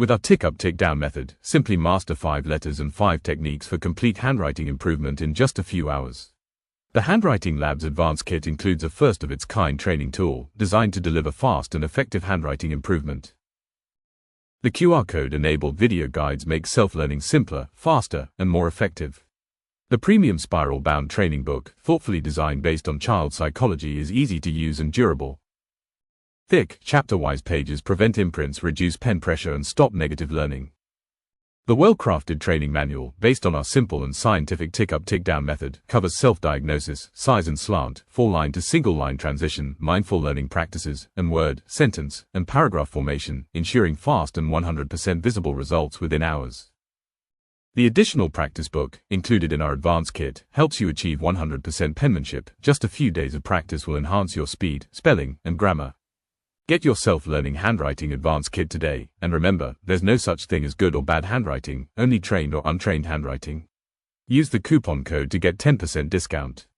With our tick-up, tick-down method, simply master 5 letters and 5 techniques for complete handwriting improvement in just a few hours. The Handwriting Lab's Advanced Kit includes a first-of-its-kind training tool designed to deliver fast and effective handwriting improvement. The QR code-enabled video guides make self-learning simpler, faster, and more effective. The premium spiral-bound training book, thoughtfully designed based on child psychology, is easy to use and durable. Thick, chapter-wise pages prevent imprints, reduce pen pressure, and stop negative learning. The well-crafted training manual, based on our simple and scientific tick-up, tick-down method, covers self-diagnosis, size and slant, full-line to single-line transition, mindful learning practices, and word, sentence, and paragraph formation, ensuring fast and 100% visible results within hours. The additional practice book, included in our advanced kit, helps you achieve 100% penmanship. Just a few days of practice will enhance your speed, spelling, and grammar. Get your self-learning handwriting advanced kit today, and remember, there's no such thing as good or bad handwriting, only trained or untrained handwriting. Use the coupon code to get 10% discount.